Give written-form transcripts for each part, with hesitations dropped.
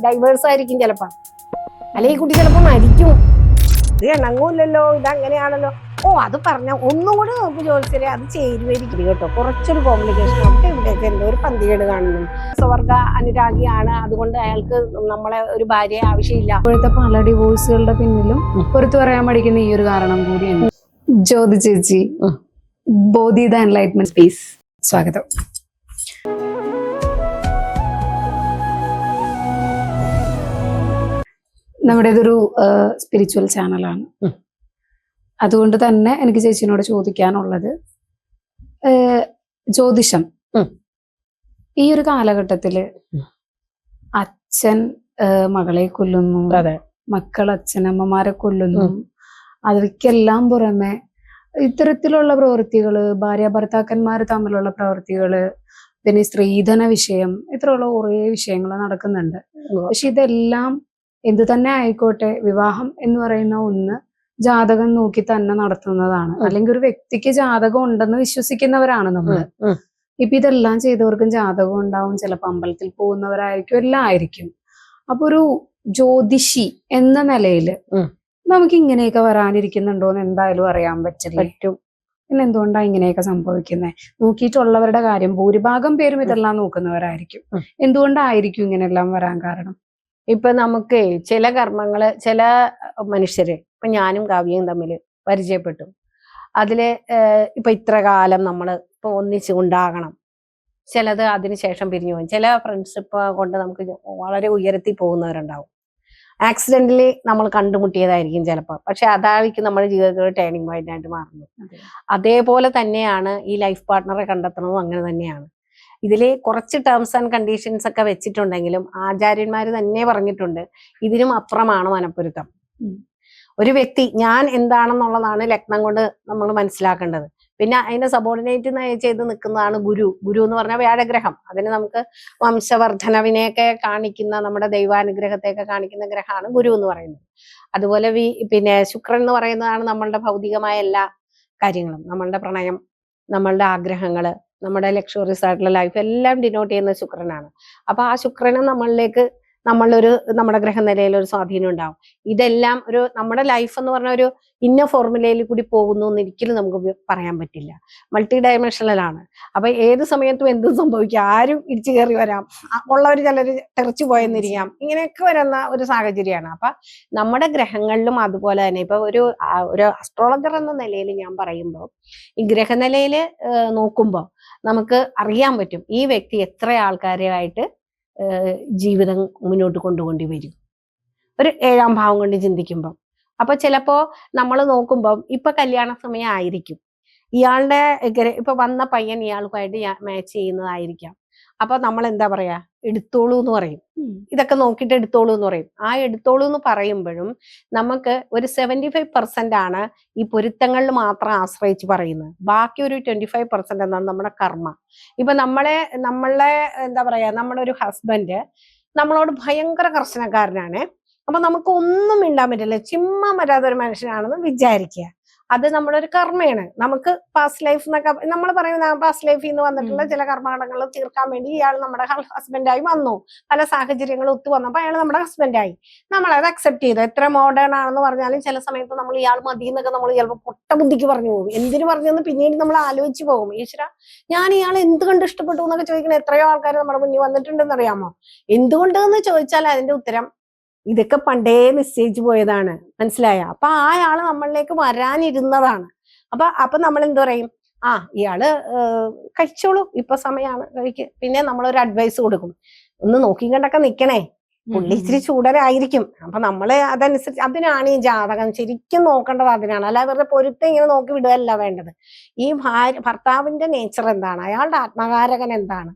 Diverse ആയിരിക്കും ചിലപ്പോ, അല്ലെ ഈ കുട്ടി ചിലപ്പോ മരിക്കും. ഇത് ഇണങ്ങൂല്ലല്ലോ, ഇതങ്ങനെയാണല്ലോ. ഓ അത് പറഞ്ഞ ഒന്നും കൂടി നോക്കി ചോദിച്ചാലേ അത് ചേരുമായിരിക്കും കേട്ടോ. കുറച്ചൊരു കോംപ്ലിക്കേഷൻ അവിടെ ഇവിടെയൊക്കെ എന്തോ ഒരു പന്തികേട് കാണുന്നു. സ്വർഗ അനുരാഗിയാണ്, അതുകൊണ്ട് അയാൾക്ക് നമ്മളെ ഒരു ഭാര്യയെ ആവശ്യമില്ല. ഇപ്പോഴത്തെ പല ഡിവോഴ്സുകളുടെ പിന്നിലും പുറത്തു പറയാൻ പഠിക്കുന്ന ഈ ഒരു കാരണം കൂടിയാണ്. ജ്യോതി ചേച്ചി, ബോധി ദ എൻലൈറ്റ്മെന്റ് സ്പേസ് സ്വാഗതം. നമ്മുടെ ഇതൊരു സ്പിരിച്വൽ ചാനലാണ്. അതുകൊണ്ട് തന്നെ എനിക്ക് ചേച്ചിനോട് ചോദിക്കാനുള്ളത്, ജ്യോതിഷം ഈ ഒരു കാലഘട്ടത്തില് അച്ഛൻ മകളെ കൊല്ലുന്നു, മക്കൾ അച്ഛനമ്മമാരെ കൊല്ലുന്നു, അവർക്കെല്ലാം പുറമെ ഇത്തരത്തിലുള്ള പ്രവൃത്തികള്, ഭാര്യ ഭർത്താക്കന്മാർ തമ്മിലുള്ള പ്രവൃത്തികള്, പിന്നെ സ്ത്രീധന വിഷയം, ഇത്രയുള്ള കുറേ വിഷയങ്ങൾ നടക്കുന്നുണ്ട്. പക്ഷെ ഇതെല്ലാം എന്തു തന്നെ ആയിക്കോട്ടെ, വിവാഹം എന്ന് പറയുന്ന ഒന്ന് ജാതകം നോക്കി തന്നെ നടത്തുന്നതാണ്. അല്ലെങ്കിൽ ഒരു വ്യക്തിക്ക് ജാതകം ഉണ്ടെന്ന് വിശ്വസിക്കുന്നവരാണ് നമ്മൾ. ഇപ്പൊ ഇതെല്ലാം ചെയ്തവർക്കും ജാതകം ഉണ്ടാവും, ചിലപ്പോൾ അമ്പലത്തിൽ പോകുന്നവരായിരിക്കും, എല്ലാം ആയിരിക്കും. അപ്പൊ ഒരു ജ്യോതിഷി എന്ന നിലയില് നമുക്ക് ഇങ്ങനെയൊക്കെ വരാനിരിക്കുന്നുണ്ടോ എന്ന് എന്തായാലും അറിയാൻ പറ്റും. പിന്നെ എന്തുകൊണ്ടാണ് ഇങ്ങനെയൊക്കെ സംഭവിക്കുന്നത്? നോക്കിയിട്ടുള്ളവരുടെ കാര്യം ഭൂരിഭാഗം പേരും ഇതെല്ലാം നോക്കുന്നവരായിരിക്കും. എന്തുകൊണ്ടായിരിക്കും ഇങ്ങനെയെല്ലാം വരാൻ കാരണം? ഇപ്പൊ നമുക്ക് ചില കർമ്മങ്ങള്, ചില മനുഷ്യര്, ഇപ്പൊ ഞാനും കാവ്യയും തമ്മിൽ പരിചയപ്പെട്ടു. അതില് ഇപ്പൊ ഇത്ര കാലം നമ്മള് ഇപ്പൊ ഒന്നിച്ച് ഉണ്ടാകണം, ചിലത് അതിനുശേഷം പിരിഞ്ഞു പോകും. ചില ഫ്രണ്ട്ഷിപ്പ് കൊണ്ട് നമുക്ക് വളരെ ഉയരത്തിൽ പോകുന്നവരുണ്ടാവും. ആക്സിഡന്റലി നമ്മൾ കണ്ടുമുട്ടിയതായിരിക്കും ചിലപ്പോൾ, പക്ഷെ അതായിരിക്കും നമ്മുടെ ജീവിതത്തിൽ ടേണിംഗ് പോയിന്റ് ആയിട്ട് മാറുന്നത്. അതേപോലെ തന്നെയാണ് ഈ ലൈഫ് പാർട്ട്ണറെ കണ്ടെത്തുന്നതും അങ്ങനെ തന്നെയാണ്. ഇതില് കുറച്ച് ടേംസ് ആൻഡ് കണ്ടീഷൻസ് ഒക്കെ വെച്ചിട്ടുണ്ടെങ്കിലും ആചാര്യന്മാര് തന്നെ പറഞ്ഞിട്ടുണ്ട്, ഇതിനും അപ്പുറമാണ് മനപ്പൊരുത്തം. ഒരു വ്യക്തി ഞാൻ എന്താണെന്നുള്ളതാണ് ലഗ്നം കൊണ്ട് നമ്മൾ മനസ്സിലാക്കേണ്ടത്. പിന്നെ അതിനെ സബോർഡിനേറ്റ് ചെയ്ത് നിൽക്കുന്നതാണ് ഗുരു. ഗുരു എന്ന് പറഞ്ഞാൽ വ്യാഴഗ്രഹം. അതിന് നമുക്ക് വംശവർദ്ധനവിനെയൊക്കെ കാണിക്കുന്ന, നമ്മുടെ ദൈവാനുഗ്രഹത്തെയൊക്കെ കാണിക്കുന്ന ഗ്രഹമാണ് ഗുരു എന്ന് പറയുന്നത്. അതുപോലെ പിന്നെ ശുക്രൻ എന്ന് പറയുന്നതാണ് നമ്മളുടെ ഭൗതികമായ എല്ലാ കാര്യങ്ങളും, നമ്മളുടെ പ്രണയം, നമ്മളുടെ ആഗ്രഹങ്ങള്, നമ്മുടെ ലക്ഷറീസ് ആയിട്ടുള്ള ലൈഫ് എല്ലാം ഡിനോട്ട് ചെയ്യുന്ന ശുക്രനാണ്. അപ്പൊ ആ ശുക്രനും നമ്മളിലേക്ക് നമ്മുടെ ഗ്രഹനിലയിൽ ഒരു സ്വാധീനം ഉണ്ടാവും. ഇതെല്ലാം ഒരു നമ്മുടെ ലൈഫ് എന്ന് പറഞ്ഞ ഒരു ഇന്ന ഫോർമുലയിൽ കൂടി പോകുന്നു എന്ന് ഒരിക്കലും നമുക്ക് പറയാൻ പറ്റില്ല. മൾട്ടി ഡയമെൻഷണലാണ്. അപ്പൊ ഏത് സമയത്തും എന്തും സംഭവിക്കാം. ആരും ഇടിച്ചു കയറി വരാം, ഉള്ളവർ ചിലർ തെറിച്ചു പോയെന്നിരിക്കാം. ഇങ്ങനെയൊക്കെ വരുന്ന ഒരു സാഹചര്യമാണ്. അപ്പൊ നമ്മുടെ ഗ്രഹങ്ങളിലും അതുപോലെ തന്നെ ഇപ്പൊ ഒരു അസ്ട്രോളജർ എന്ന നിലയിൽ ഞാൻ പറയുമ്പോൾ, ഈ ഗ്രഹനിലയിൽ നോക്കുമ്പോൾ നമുക്ക് അറിയാൻ പറ്റും ഈ വ്യക്തി എത്ര ആൾക്കാരുമായിട്ട് ജീവിതം മുന്നോട്ട് കൊണ്ടുകൊണ്ടി വരും, ഒരു 7ാം ഭാവം കൊണ്ട് ചിന്തിക്കുമ്പം. അപ്പൊ ചിലപ്പോ നമ്മൾ നോക്കുമ്പം ഇപ്പൊ കല്യാണ സമയം ആയിരിക്കും, ഇയാളുടെ ഇപ്പൊ വന്ന പയ്യൻ ഇയാൾക്കായിട്ട് മാച്ച് ചെയ്യുന്നതായിരിക്കാം. അപ്പൊ നമ്മൾ എന്താ പറയാ, എടുത്തോളൂ എന്ന് പറയും. ഇതൊക്കെ നോക്കിയിട്ട് എടുത്തോളൂ എന്ന് പറയും. ആ എടുത്തോളൂ എന്ന് പറയുമ്പോഴും നമുക്ക് ഒരു 75% ആണ് ഈ പൊരുത്തങ്ങളിൽ മാത്രം ആശ്രയിച്ച് പറയുന്നത്. ബാക്കി ഒരു 25% എന്നാണ് നമ്മുടെ കർമ്മ. ഇപ്പൊ നമ്മളെ എന്താ പറയാ, നമ്മുടെ ഒരു ഹസ്ബൻഡ് നമ്മളോട് ഭയങ്കര കർശനക്കാരനാണ്. അപ്പൊ നമുക്ക് ഒന്നും മിണ്ടാൻ പറ്റില്ല, ചിമ്മാൻ പറ്റാത്ത ഒരു മനുഷ്യനാണെന്ന് വിചാരിക്കുക. അത് നമ്മുടെ ഒരു കർമ്മയാണ്. നമുക്ക് പാസ്റ്റ് ലൈഫ് എന്നൊക്കെ നമ്മൾ പറയുന്ന പാസ്റ്റ് ലൈഫിൽ നിന്ന് വന്നിട്ടുള്ള ചില കർമ്മഘടനകൾ തീർക്കാൻ വേണ്ടി ഇയാൾ നമ്മുടെ ഹസ്ബൻഡായി വന്നു. പല സാഹചര്യങ്ങളും ഒത്തു വന്നപ്പോൾ അയാൾ നമ്മുടെ ഹസ്ബൻഡായി. നമ്മളത് അക്സെപ്റ്റ് ചെയ്തു. എത്ര മോഡേൺ ആണെന്ന് പറഞ്ഞാലും ചില സമയത്ത് നമ്മൾ ഇയാൾ മതി എന്നൊക്കെ നമ്മൾ ചിലപ്പോൾ പൊട്ട ബുദ്ധിക്ക് പറഞ്ഞു പോകും. എന്തിനു പറഞ്ഞെന്ന് പിന്നീട് നമ്മൾ ആലോചിച്ച് പോകും. ഈശ്വര, ഞാൻ ഇയാൾ എന്ത് കണ്ട് ഇഷ്ടപ്പെട്ടു എന്നൊക്കെ ചോദിക്കുന്ന എത്രയോ ആൾക്കാർ നമ്മുടെ മുന്നിൽ വന്നിട്ടുണ്ടെന്ന് അറിയാമോ? എന്തുകൊണ്ടെന്ന് ചോദിച്ചാൽ അതിന്റെ ഉത്തരം ഇതൊക്കെ പണ്ടേ നിശ്ചയിച്ചു പോയതാണ്. മനസ്സിലായ? അപ്പൊ ആ ആള് നമ്മളിലേക്ക് വരാനിരുന്നതാണ്. അപ്പൊ നമ്മൾ എന്ത് പറയും, ഇയാള് കഴിച്ചോളൂ, ഇപ്പൊ സമയമാണ് കഴിക്ക്. പിന്നെ നമ്മളൊരു അഡ്വൈസ് കൊടുക്കും, ഒന്ന് നോക്കി കണ്ടൊക്കെ നിക്കണേ, പുള്ളി ഇച്ചിരി ചൂടനായിരിക്കും. അപ്പൊ നമ്മള് അതനുസരിച്ച്, അതിനാണ് ഈ ജാതകം ശരിക്കും നോക്കേണ്ടത്. അതിനാണ്, അല്ല വെറുതെ പൊരുത്തം ഇങ്ങനെ നോക്കി വിടുകയല്ല വേണ്ടത്. ഈ ഭർത്താവിന്റെ നേച്ചർ എന്താണ്, അയാളുടെ ആത്മകാരകൻ എന്താണ്,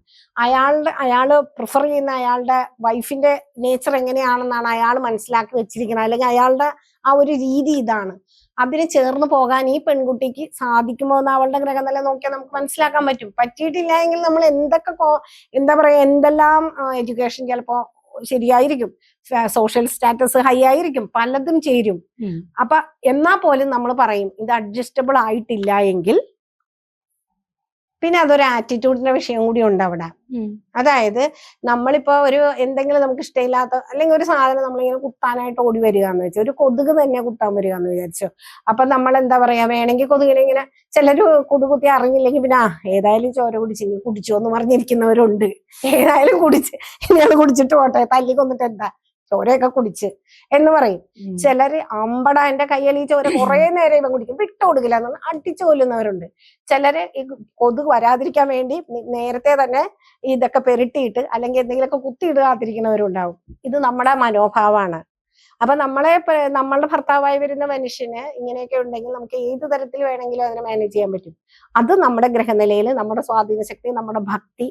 അയാള് പ്രിഫർ ചെയ്യുന്ന അയാളുടെ വൈഫിന്റെ നേച്ചർ എങ്ങനെയാണെന്നാണ് അയാൾ മനസ്സിലാക്കി വെച്ചിരിക്കുന്നത്. അല്ലെങ്കിൽ അയാളുടെ ആ ഒരു രീതി ഇതാണ്. അതിന് ചേർന്ന് പോകാൻ ഈ പെൺകുട്ടിക്ക് സാധിക്കുമോ എന്ന് അവളുടെ ഗ്രഹനില നോക്കിയാൽ നമുക്ക് മനസ്സിലാക്കാൻ പറ്റും. പറ്റിയിട്ടില്ല എങ്കിൽ നമ്മൾ എന്താ പറയാ, എന്തെല്ലാം എഡ്യൂക്കേഷൻ ചിലപ്പോ ശരിയായിരിക്കും, സോഷ്യൽ സ്റ്റാറ്റസ് ഹൈ ആയിരിക്കും, പലതും ചേരും. അപ്പൊ എന്നാ പോലും നമ്മൾ പറയും ഇത് അഡ്ജസ്റ്റബിൾ ആയിട്ടില്ല എങ്കിൽ പിന്നെ അതൊരു ആറ്റിറ്റ്യൂഡിന്റെ വിഷയം കൂടി ഉണ്ട് അവിടെ. അതായത് നമ്മളിപ്പോ ഒരു എന്തെങ്കിലും നമുക്ക് ഇഷ്ടമില്ലാത്ത അല്ലെങ്കിൽ ഒരു സാധനം നമ്മളിങ്ങനെ കുത്താനായിട്ട് ഓടി വരിക എന്ന് വെച്ചാൽ, ഒരു കൊതുക് തന്നെ കുത്താൻ വരിക എന്ന് വിചാരിച്ചോ. അപ്പൊ നമ്മൾ എന്താ പറയാ, വേണമെങ്കിൽ കൊതുകിനെ ഇങ്ങനെ ചിലര് കൊതുക് കുത്തി അറിഞ്ഞില്ലെങ്കിൽ പിന്നെ ഏതായാലും ചോര കുടിച്ചോ എന്ന് പറഞ്ഞിരിക്കുന്നവരുണ്ട്. ഏതായാലും കുടിച്ച് ഇയാള് കുടിച്ചിട്ട് പോട്ടെ, തല്ലി കൊന്നിട്ട് എന്താ, ചോരയൊക്കെ കുടിച്ച് എന്ന് പറയും. ചിലര് അമ്പട എന്റെ കയ്യിൽ ഈ ചോര കുറെ നേരം ഇവൻ കുടിക്കും, വിട്ടു കൊടുക്കില്ല എന്ന് അടിച്ചു കൊല്ലുന്നവരുണ്ട്. ചിലര് ഈ കൊതുക് വരാതിരിക്കാൻ വേണ്ടി നേരത്തെ തന്നെ ഇതൊക്കെ പെരട്ടിയിട്ട് അല്ലെങ്കിൽ എന്തെങ്കിലുമൊക്കെ കുത്തിയിടാതിരിക്കുന്നവരുണ്ടാവും. ഇത് നമ്മുടെ മനോഭാവമാണ്. അപ്പൊ നമ്മളുടെ ഭർത്താവായി വരുന്ന മനുഷ്യന് ഇങ്ങനെയൊക്കെ ഉണ്ടെങ്കിൽ നമുക്ക് ഏത് തരത്തിൽ വേണമെങ്കിലും അതിനെ മാനേജ് ചെയ്യാൻ പറ്റും. അത് നമ്മുടെ ഗ്രഹനിലയിൽ നമ്മുടെ സ്വാധീന ശക്തി, നമ്മുടെ ഭക്തി,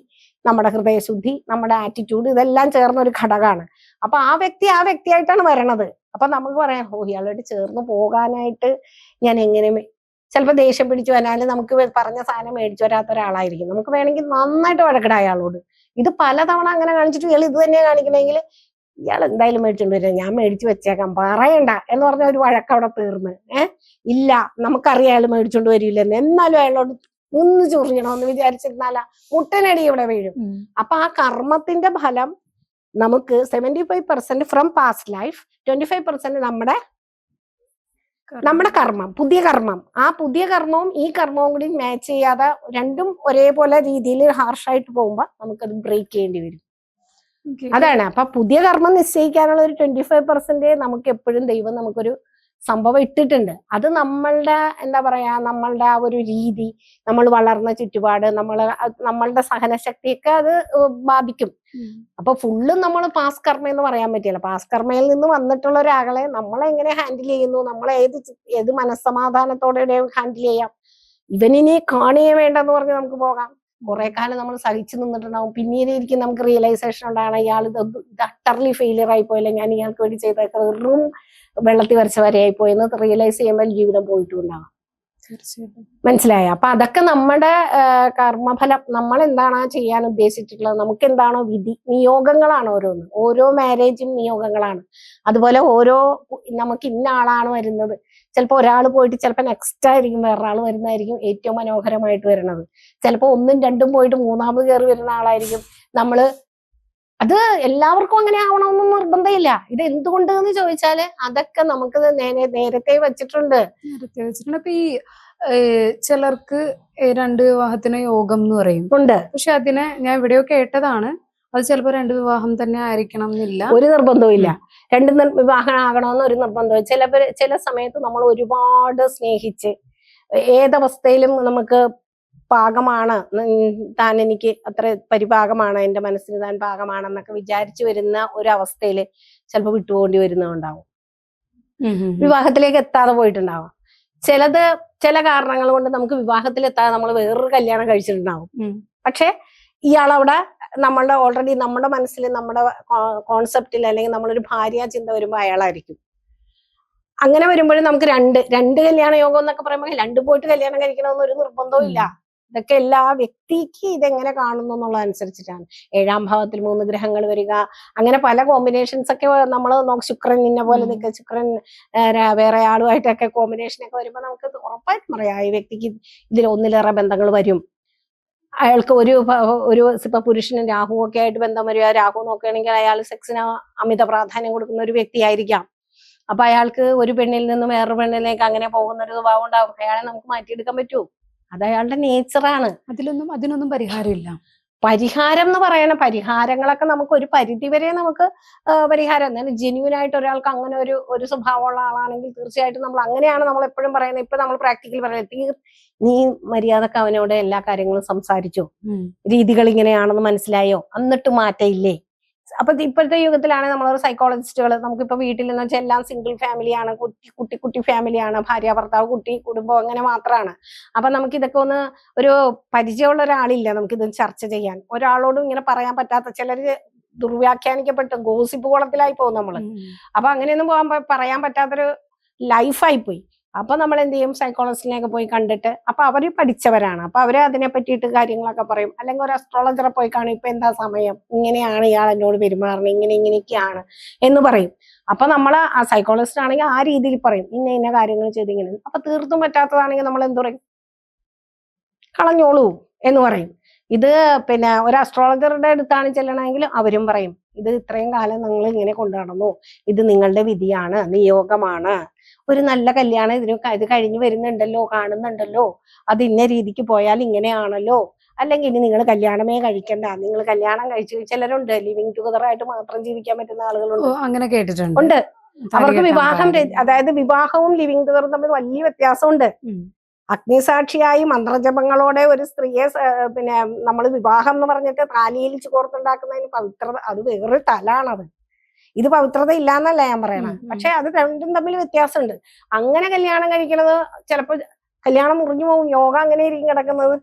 നമ്മുടെ ഹൃദയശുദ്ധി, നമ്മുടെ ആറ്റിറ്റ്യൂഡ് ഇതെല്ലാം ചേർന്ന ഒരു ഘടകമാണ്. അപ്പൊ ആ വ്യക്തിയായിട്ടാണ് വരണത്. അപ്പൊ നമുക്ക് പറയാം, ഇയാളോട് ചേർന്ന് പോകാനായിട്ട് ഞാൻ എങ്ങനെ, ചിലപ്പോൾ ദേഷ്യം പിടിച്ചു വരാനും നമുക്ക് പറഞ്ഞ സാധനം മേടിച്ചു വരാത്ത ഒരാളായിരിക്കും. നമുക്ക് വേണമെങ്കിൽ നന്നായിട്ട് വഴക്കിടാം അയാളോട്. ഇത് പലതവണ അങ്ങനെ കാണിച്ചിട്ട് ഇയാൾ ഇത് തന്നെയാണ് കാണിക്കണമെങ്കിൽ ഇയാൾ എന്തായാലും മേടിച്ചോണ്ട് വരിക, ഞാൻ മേടിച്ചു വെച്ചേക്കാം, പറയണ്ട എന്ന് പറഞ്ഞ ഒരു വഴക്കവിടെ തീർന്ന്. ഇല്ല, നമുക്കറിയാം അയാൾ മേടിച്ചോണ്ട് വരില്ലെന്ന്, എന്നാലും അയാളോട് ഒന്ന് ചൊറിയണമെന്ന് വിചാരിച്ചിരുന്നാല മുട്ടനടി ഇവിടെ വീഴും. അപ്പൊ ആ കർമ്മത്തിന്റെ ഫലം നമുക്ക് 75% ഫ്രം പാസ്റ്റ് ലൈഫ്, 25% നമ്മുടെ കർമ്മം, പുതിയ കർമ്മം. ആ പുതിയ കർമ്മവും ഈ കർമ്മവും കൂടി മാച്ച് ചെയ്യാതെ രണ്ടും ഒരേപോലെ രീതിയിൽ ഹാർഷായിട്ട് പോകുമ്പോ നമുക്കത് ബ്രേക്ക് ചെയ്യേണ്ടി വരും. അതാണ്. അപ്പൊ പുതിയ കർമ്മം നിശ്ചയിക്കാനുള്ള ഒരു 25% നമുക്ക് എപ്പോഴും ദൈവം നമുക്കൊരു സംഭവം ഇട്ടിട്ടുണ്ട്. അത് നമ്മളുടെ എന്താ പറയാ, നമ്മളുടെ ആ ഒരു രീതി, നമ്മൾ വളർന്ന ചുറ്റുപാട്, നമ്മളുടെ സഹനശക്തിയൊക്കെ അത് ബാധിക്കും. അപ്പൊ ഫുള്ളും നമ്മൾ പാസ് കർമ്മ എന്ന് പറയാൻ പറ്റില്ല. പാസ് കർമ്മയിൽ നിന്ന് വന്നിട്ടുള്ള ഒരാളെ നമ്മളെങ്ങനെ ഹാൻഡിൽ ചെയ്യുന്നു, നമ്മളെ ഏത് മനസ്സമാധാനത്തോടെ ഹാൻഡിൽ ചെയ്യാം. ഇവനിനി കാണുകയേ വേണ്ടെന്ന് പറഞ്ഞ് നമുക്ക് പോകാം. കുറെ കാലം നമ്മൾ സഹിച്ചു നിന്നിട്ടുണ്ടാവും. പിന്നീട് ഇരിക്കും നമുക്ക് റിയലൈസേഷൻ ഉണ്ടാണ്, ഇയാൾ ഇത് അട്ടർലി ഫെയിലിയർ ആയി പോയില്ല, ഞാൻ ഇയാൾക്ക് വേണ്ടി ചെയ്ത വെറും വെള്ളത്തിൽ വരച്ച വരെയായി പോയെന്ന് റിയലൈസ് ചെയ്യുമ്പോൾ ജീവിതം പോയിട്ടുണ്ടാകാം. മനസ്സിലായ? അപ്പൊ അതൊക്കെ നമ്മുടെ കർമ്മഫലം. നമ്മൾ എന്താണ് ചെയ്യാൻ ഉദ്ദേശിച്ചിട്ടുള്ളത്, നമുക്ക് എന്താണോ വിധി, നിയോഗങ്ങളാണ് ഓരോന്ന്. ഓരോ മാരേജും നിയോഗങ്ങളാണ്. അതുപോലെ നമുക്ക് ഇന്ന ആളാണ് വരുന്നത്. ചിലപ്പോൾ ഒരാൾ പോയിട്ട് ചിലപ്പോൾ നെക്സ്റ്റ് ആയിരിക്കും വേറൊരാൾ വരുന്നതായിരിക്കും ഏറ്റവും മനോഹരമായിട്ട് വരുന്നത്. ചിലപ്പോൾ 1ഉം 2ഉം പോയിട്ട് 3ാമത് കയറി വരുന്ന ആളായിരിക്കും. അത് എല്ലാവർക്കും അങ്ങനെ ആവണമെന്നും നിർബന്ധമില്ല. ഇത് എന്തുകൊണ്ട് എന്ന് ചോദിച്ചാല് അതൊക്കെ നമുക്ക് നേരത്തെ വെച്ചിട്ടുണ്ട്. അപ്പൊ ഈ ചിലർക്ക് 2 വിവാഹത്തിന് യോഗം എന്ന് പറയും ഉണ്ട്. പക്ഷെ അതിനെ ഞാൻ എവിടെയോ കേട്ടതാണ്, അത് ചിലപ്പോ 2 വിവാഹം തന്നെ ആയിരിക്കണം എന്നില്ല, ഒരു നിർബന്ധവും ഇല്ല. 2 വിവാഹം ആകണമെന്ന് ഒരു നിർബന്ധവും. ചില സമയത്ത് നമ്മൾ ഒരുപാട് സ്നേഹിച്ച് ഏതവസ്ഥയിലും നമുക്ക് പാകമാണ്, താൻ എനിക്ക് അത്ര പരിപാകമാണ്, എന്റെ മനസ്സിന് താൻ പാകമാണെന്നൊക്കെ വിചാരിച്ചു വരുന്ന ഒരവസ്ഥയില് ചിലപ്പോൾ വിട്ടുപോകേണ്ടി വരുന്നുണ്ടാവും. വിവാഹത്തിലേക്ക് എത്താതെ പോയിട്ടുണ്ടാവും. ചില കാരണങ്ങൾ കൊണ്ട് നമുക്ക് വിവാഹത്തിൽ എത്താതെ നമ്മൾ വേറൊരു കല്യാണം കഴിച്ചിട്ടുണ്ടാവും. പക്ഷെ ഇയാളവിടെ ഓൾറെഡി നമ്മുടെ മനസ്സിൽ, നമ്മുടെ കോൺസെപ്റ്റിൽ, അല്ലെങ്കിൽ നമ്മളൊരു ഭാര്യ ചിന്ത വരുമ്പോൾ അയാളായിരിക്കും. അങ്ങനെ വരുമ്പോഴും നമുക്ക് രണ്ട് കല്യാണ യോഗം എന്നൊക്കെ പറയുമ്പോൾ 2 പോയിട്ട് കല്യാണം കഴിക്കണമെന്ന് ഒരു നിർബന്ധവും ഇല്ല. ഇതൊക്കെ എല്ലാ വ്യക്തിക്ക് ഇതെങ്ങനെ കാണുന്നു എന്നുള്ളതനുസരിച്ചിട്ടാണ്. 7ാം ഭാവത്തിൽ 3 ഗ്രഹങ്ങൾ വരിക, അങ്ങനെ പല കോമ്പിനേഷൻസ് ഒക്കെ നമ്മൾ ശുക്രൻ ഇന്ന പോലെ നിൽക്കുക, ശുക്രൻ വേറെ ആളുമായിട്ടൊക്കെ കോമ്പിനേഷൻ ഒക്കെ വരുമ്പോൾ നമുക്ക് ഉറപ്പായിട്ടും പറയാം ഈ വ്യക്തിക്ക് ഇതിൽ 1ലേറെ ബന്ധങ്ങൾ വരും. അയാൾക്ക് ഇപ്പൊ പുരുഷനും രാഹുവും ഒക്കെ ആയിട്ട് ബന്ധം വരിക, രാഹു നോക്കുകയാണെങ്കിൽ അയാൾ സെക്സിന് അമിത പ്രാധാന്യം കൊടുക്കുന്ന ഒരു വ്യക്തിയായിരിക്കാം. അപ്പൊ അയാൾക്ക് ഒരു പെണ്ണിൽ നിന്ന് വേറൊരു പെണ്ണിലേക്ക് അങ്ങനെ പോകുന്ന ഒരു സ്വഭാവം ഉണ്ടാവും. അയാളെ നമുക്ക് മാറ്റിയെടുക്കാൻ പറ്റുമോ? അത് അയാളുടെ നേച്ചറാണ്. അതിനൊന്നും പരിഹാരമില്ല. പരിഹാരം എന്ന് പറയണ പരിഹാരങ്ങളൊക്കെ നമുക്ക് ഒരു പരിധി വരെ നമുക്ക് പരിഹാരം. എന്നാലും ജെന്യൂൻ ആയിട്ട് ഒരാൾക്ക് അങ്ങനെ ഒരു സ്വഭാവമുള്ള ആളാണെങ്കിൽ തീർച്ചയായിട്ടും നമ്മൾ അങ്ങനെയാണ് നമ്മൾ എപ്പോഴും പറയുന്നത്. ഇപ്പൊ നമ്മൾ പ്രാക്ടിക്കൽ പറയുന്നത്, നീ മര്യാദക്ക് അവനോട് എല്ലാ കാര്യങ്ങളും സംസാരിച്ചോ, രീതികൾ ഇങ്ങനെയാണെന്ന് മനസ്സിലായോ, എന്നിട്ട് മാറ്റയില്ലേ? അപ്പൊ ഇപ്പോഴത്തെ യുഗത്തിലാണെങ്കിൽ നമ്മളൊരു സൈക്കോളജിസ്റ്റുകൾ, നമുക്കിപ്പോ വീട്ടിൽ എന്ന് വെച്ചാൽ എല്ലാം സിംഗിൾ ഫാമിലിയാണ്, കുട്ടി ഫാമിലിയാണ്, ഭാര്യ ഭർത്താവ് കുട്ടി കുടുംബം അങ്ങനെ മാത്രമാണ്. അപ്പൊ നമുക്ക് ഇതൊക്കെ ഒരു പരിചയമുള്ള ഒരാളില്ല നമുക്കിത് ചർച്ച ചെയ്യാൻ. ഒരാളോടും ഇങ്ങനെ പറയാൻ പറ്റാത്ത, ചിലര് ദുർവ്യാഖ്യാനിക്കപ്പെട്ട് ഗോസിപ്പ് കുളത്തിലായി പോകും നമ്മള്. അപ്പൊ അങ്ങനെയൊന്നും പറയാൻ പറ്റാത്തൊരു ലൈഫായി പോയി. അപ്പൊ നമ്മൾ എന്ത് ചെയ്യും, സൈക്കോളജിസ്റ്റിനെയൊക്കെ പോയി കണ്ടിട്ട്, അപ്പൊ അവര് പഠിച്ചവരാണ്, അപ്പൊ അവര് അതിനെ പറ്റിയിട്ട് കാര്യങ്ങളൊക്കെ പറയും. അല്ലെങ്കിൽ ഒരു അസ്ട്രോളജറെ പോയി കാണും, ഇപ്പൊ എന്താ സമയം, ഇങ്ങനെയാണ് ഇയാൾ എന്നോട് പെരുമാറുന്നത്, ഇങ്ങനെയൊക്കെയാണ് എന്ന് പറയും. അപ്പൊ നമ്മൾ ആ സൈക്കോളജിസ്റ്റ് ആണെങ്കിൽ ആ രീതിയിൽ പറയും, ഇന്ന കാര്യങ്ങൾ ചെയ്തിങ്ങനെ. അപ്പൊ തീർത്തും പറ്റാത്തതാണെങ്കിൽ നമ്മൾ എന്ത് പറയും, കളഞ്ഞോളൂ എന്ന് പറയും. ഇത് പിന്നെ ഒരു അസ്ട്രോളജറുടെ അടുത്താണ് ചെല്ലണമെങ്കിൽ അവരും പറയും ഇത് ഇത്രയും കാലം നിങ്ങൾ ഇങ്ങനെ കൊണ്ടു നടന്നു, ഇത് നിങ്ങളുടെ വിധിയാണ്, നിയോഗമാണ്, ഒരു നല്ല കല്യാണം ഇത് കഴിഞ്ഞു വരുന്നുണ്ടല്ലോ, കാണുന്നുണ്ടല്ലോ, അത് ഇന്ന രീതിക്ക് പോയാൽ ഇങ്ങനെയാണല്ലോ, അല്ലെങ്കിൽ ഇനി നിങ്ങൾ കല്യാണമേ കഴിക്കണ്ട, നിങ്ങൾ കല്യാണം കഴിച്ചു. ചിലരുണ്ട് ലിവിങ് ടുഗദർ ആയിട്ട് മാത്രം ജീവിക്കാൻ പറ്റുന്ന ആളുകളുണ്ട്. അങ്ങനെ കേട്ടിട്ടുണ്ട്. ഉണ്ട്. അവർക്ക് വിവാഹം, അതായത് വിവാഹവും ലിവിങ് ടുഗദറും തമ്മിൽ വലിയ വ്യത്യാസമുണ്ട്. അഗ്നിസാക്ഷിയായി മന്ത്രജപങ്ങളോടെ ഒരു സ്ത്രീയെ പിന്നെ നമ്മൾ വിവാഹം എന്ന് പറഞ്ഞിട്ട് താലിയിൽ കോർത്തുണ്ടാക്കുന്നതിന് പവിത്രത, അത് വേറൊരു തലാണത്. ഇത് പവിത്രത ഇല്ലാന്നല്ല ഞാൻ പറയണത്. പക്ഷെ അത് രണ്ടും തമ്മിൽ വ്യത്യാസമുണ്ട്. അങ്ങനെ കല്യാണം കഴിക്കണത് ചിലപ്പോ കല്യാണം മുറിഞ്ഞു പോകും, യോഗ അങ്ങനെ ഇരിക്കും കിടക്കുന്നത്.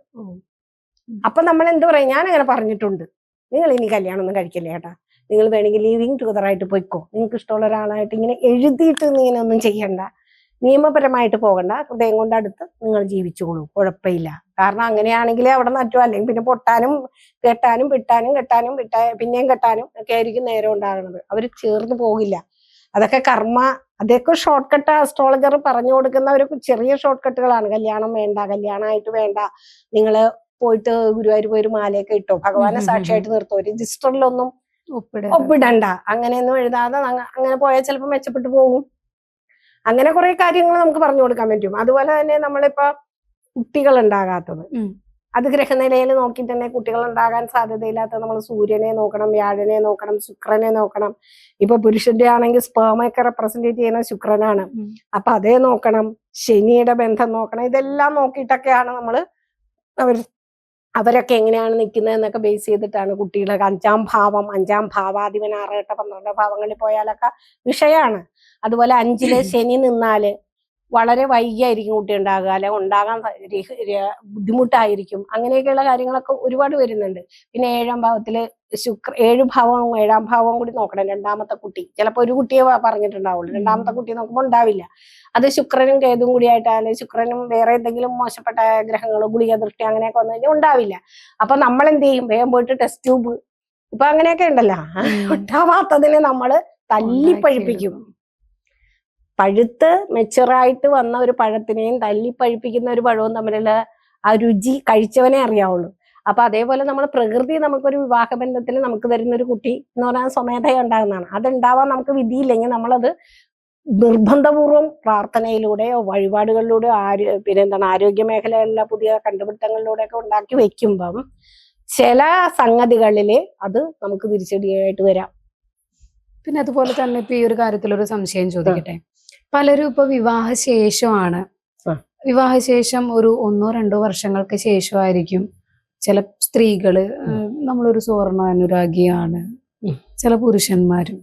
അപ്പൊ നമ്മൾ എന്ത് പറയും, ഞാൻ അങ്ങനെ പറഞ്ഞിട്ടുണ്ട്, നിങ്ങൾ ഇനി കല്യാണം ഒന്നും കഴിക്കില്ല കേട്ടാ, നിങ്ങൾ വേണമെങ്കിൽ ലിവിങ് ടുഗദർ ആയിട്ട് പോയിക്കോ, നിങ്ങൾക്ക് ഇഷ്ടമുള്ള ഒരാളായിട്ട് ഇങ്ങനെ എഴുതിയിട്ട് ഇങ്ങനെ ഒന്നും ചെയ്യണ്ട, നിയമപരമായിട്ട് പോകണ്ട, ഹൃദയം കൊണ്ട് അടുത്ത് നിങ്ങൾ ജീവിച്ചോളൂ, കുഴപ്പമില്ല. കാരണം അങ്ങനെയാണെങ്കിലേ അവിടെ നറ്റോ, അല്ലെങ്കിൽ പിന്നെ പൊട്ടാനും കെട്ടാനും പിന്നെയും കെട്ടാനും ഒക്കെ ആയിരിക്കും നേരം ഉണ്ടാകുന്നത്. അവർ ചേർന്ന് പോകില്ല. അതൊക്കെ കർമ്മ, അതൊക്കെ ഷോർട്ട് കട്ട് അസ്ട്രോളജർ പറഞ്ഞു കൊടുക്കുന്ന ഒരു ചെറിയ ഷോർട്ട് കട്ടുകളാണ്. കല്യാണം വേണ്ട, കല്യാണമായിട്ട് വേണ്ട, നിങ്ങള് പോയിട്ട് ഗുരുവായൂർ പോയി ഒരു മാലയൊക്കെ ഇട്ടോ, ഭഗവാനെ സാക്ഷിയായിട്ട് നിർത്തോ, രജിസ്റ്ററിലൊന്നും ഒപ്പിടണ്ട, അങ്ങനെയൊന്നും എഴുതാതെ അങ്ങനെ പോയാൽ ചിലപ്പോൾ മെച്ചപ്പെട്ടു പോകും. അങ്ങനെ കുറെ കാര്യങ്ങൾ നമുക്ക് പറഞ്ഞു കൊടുക്കാൻ പറ്റും. അതുപോലെ തന്നെ നമ്മളിപ്പോ കുട്ടികൾ ഉണ്ടാകാത്തത്, അത് ഗ്രഹനിലയിൽ നോക്കി തന്നെ കുട്ടികൾ ഉണ്ടാകാൻ സാധ്യതയില്ലാത്തത് നമ്മൾ സൂര്യനെ നോക്കണം, വ്യാഴനെ നോക്കണം, ശുക്രനെ നോക്കണം. ഇപ്പൊ പുരുഷന്റെ ആണെങ്കിൽ സ്പേമൊക്കെ റെപ്രസെന്റേറ്റ് ചെയ്യുന്ന ശുക്രനാണ്, അപ്പൊ അതേ നോക്കണം, ശനിയുടെ ബന്ധം നോക്കണം. ഇതെല്ലാം നോക്കിയിട്ടൊക്കെയാണ് നമ്മള് അവരൊക്കെ എങ്ങനെയാണ് നിൽക്കുന്നത് എന്നൊക്കെ ബേസ് ചെയ്തിട്ടാണ് കുട്ടികളൊക്കെ. അഞ്ചാം ഭാവാധിപൻ 6, 8, 12 ഭാവങ്ങളിൽ പോയാലൊക്കെ വിഷയമാണ്. അതുപോലെ 5-ല് ശനി നിന്നാല് വളരെ വൈകിയായിരിക്കും കുട്ടി ഉണ്ടാകുക, അല്ലെ ഉണ്ടാകാൻ ബുദ്ധിമുട്ടായിരിക്കും. അങ്ങനെയൊക്കെയുള്ള കാര്യങ്ങളൊക്കെ ഒരുപാട് വരുന്നുണ്ട്. പിന്നെ 7-ാം ഭാവത്തില് 7 ഭാവവും 7-ാം ഭാവവും കൂടി നോക്കണം. രണ്ടാമത്തെ കുട്ടി ചിലപ്പോ ഒരു കുട്ടിയെ പറഞ്ഞിട്ടുണ്ടാവുള്ളൂ, രണ്ടാമത്തെ കുട്ടി നോക്കുമ്പോൾ ഉണ്ടാവില്ല. അത് ശുക്രനും കേതും കൂടിയായിട്ട്, അല്ലെങ്കിൽ ശുക്രനും വേറെ എന്തെങ്കിലും മോശപ്പെട്ട ഗ്രഹങ്ങളോ ഗുളിക ദൃഷ്ടി അങ്ങനെയൊക്കെ വന്നു കഴിഞ്ഞാൽ ഉണ്ടാവില്ല. അപ്പൊ നമ്മൾ എന്ത് ചെയ്യും, വേഗം പോയിട്ട് ടെസ്റ്റ് ട്യൂബ്, ഇപ്പൊ അങ്ങനെയൊക്കെ ഉണ്ടല്ലോ, ഉണ്ടാവാത്തതിനെ നമ്മള് തല്ലിപ്പഴിപ്പിക്കും. പഴുത്ത് മെച്ചുറായിട്ട് വന്ന ഒരു പഴത്തിനെയും തല്ലിപ്പഴിപ്പിക്കുന്ന ഒരു പഴവും തമ്മിലുള്ള ആ രുചി കഴിച്ചവനെ അറിയാവുള്ളൂ. അപ്പൊ അതേപോലെ നമ്മൾ പ്രകൃതി നമുക്കൊരു വിവാഹബന്ധത്തിൽ നമുക്ക് തരുന്ന ഒരു കുട്ടി എന്ന് പറഞ്ഞാൽ സ്വമേധയ ഉണ്ടാകുന്നതാണ്. അതുണ്ടാവാൻ നമുക്ക് വിധിയില്ലെങ്കിൽ നമ്മളത് നിർബന്ധപൂർവം പ്രാർത്ഥനയിലൂടെയോ വഴിപാടുകളിലൂടെയോ പിന്നെന്താണ് ആരോഗ്യ മേഖലയിലുള്ള പുതിയ കണ്ടുപിടുത്തങ്ങളിലൂടെയൊക്കെ ഉണ്ടാക്കി വെക്കുമ്പം ചില സംഗതികളില് അത് നമുക്ക് തിരിച്ചടിയായിട്ട് വരാം. പിന്നെ അതുപോലെ തന്നെ ഇപ്പൊ ഈ ഒരു കാര്യത്തിൽ ഒരു സംശയം ചോദിക്കട്ടെ. പലരും ഇപ്പൊ വിവാഹശേഷം ഒരു 1-2 വർഷങ്ങൾക്ക് ശേഷമായിരിക്കും ചില സ്ത്രീകള് നമ്മളൊരു സ്വർണ്ണ അനുരാഗിയാണ്, ചില പുരുഷന്മാരും.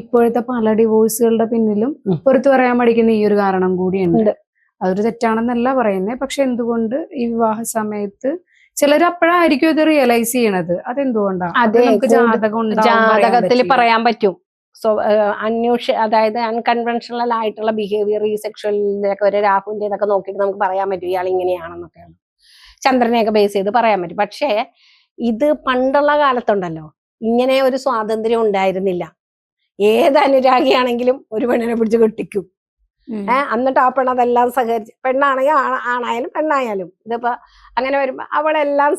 ഇപ്പോഴത്തെ പല ഡിവോഴ്സുകളുടെ പിന്നിലും പുറത്തു പറയാൻ മടിക്കുന്ന ഈ ഒരു കാരണം കൂടിയുണ്ട്. അതൊരു തെറ്റാണെന്നല്ല പറയുന്നത്, പക്ഷെ എന്തുകൊണ്ട് ഈ വിവാഹ സമയത്ത് ചിലർ അപ്പോഴായിരിക്കും ഇത് റിയലൈസ് ചെയ്യണത്, അതെന്തുകൊണ്ടാണ്? അത് നമുക്ക് ജാതകത്തിൽ പറയാൻ പറ്റും. അതായത് അൺകൺവെൻഷണൽ ആയിട്ടുള്ള ബിഹേവിയർ, ഈ സെക്ഷലിലൊക്കെ ഒരു രാഹുവിന്റെ ഇതൊക്കെ നോക്കിയിട്ട് നമുക്ക് പറയാൻ പറ്റും ഇയാൾ ഇങ്ങനെയാണെന്നൊക്കെയാണ്. ചന്ദ്രനെയൊക്കെ ബേസ് ചെയ്ത് പറയാൻ പറ്റും. പക്ഷേ ഇത് പണ്ടുള്ള കാലത്തുണ്ടല്ലോ ഇങ്ങനെ ഒരു സ്വാതന്ത്ര്യം ഉണ്ടായിരുന്നില്ല. ഏത് അനുരാഗിയാണെങ്കിലും ഒരു പെണ്ണിനെ പിടിച്ച് കെട്ടിക്കും. എന്നിട്ട് ആ പെണ്ണതെല്ലാം സഹകരിച്ച്, പെണ്ണാണെങ്കിൽ ആണായാലും പെണ്ണായാലും, ഇതിപ്പോ അങ്ങനെ വരുമ്പോ അവളെല്ലാം